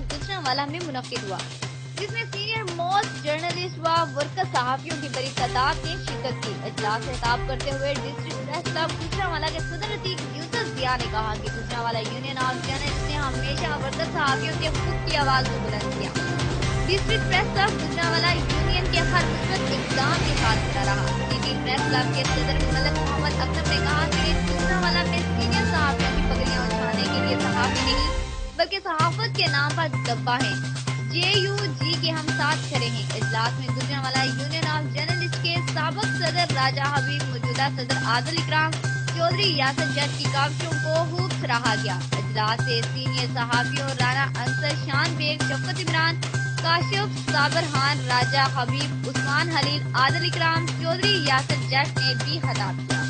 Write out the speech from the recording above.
گجرانوالہ میں منعقد ہوا، جس میں سینئر موسٹ جرنلسٹ و ورکر صحافیوں کی بڑی تعداد نے شرکت کی۔ اجلاس سے خطاب کرتے ہوئے ڈسٹرکٹ پریس کلب گجرانوالہ کے صدر عتیق یوسف ضیاء نے کہا کہ گجرانوالہ یونین آف جرنلسٹ نے ہمیشہ ورکر صحافیوں کے حقوق کی آواز کو بلند کیا۔ District press club Gujranwala union کے ہر مثبت اقدام کے ساتھ کھڑا رہا۔ پریس کلب کے صدر ملک محمد اکرم نے کہا کہ گجرانوالہ میں سینئر صحافیوں کی پگڑیاں اٹھانے کے لیے صحافی نہیں بلکہ صحافت کے نام پر دبا ہے۔ JUG کے ہم ساتھ کھڑے ہیں۔ اجلاس میں گجرانوالہ یونین آف جرنلسٹ کے سابق صدر راجہ حبیب، موجودہ صدر عادل اکرام چودھری یاسر جٹ کی کاوشوں کو خوب سراہا گیا۔ اجلاس سے سینئر صحافیوں رانا انصر، شان بیگ، شفقت عمران، کاشف صابر خان، راجہ حبیب، عثمان خلیل، عادل اکرام چودھری یاسر جٹ نے بھی خطاب کیا۔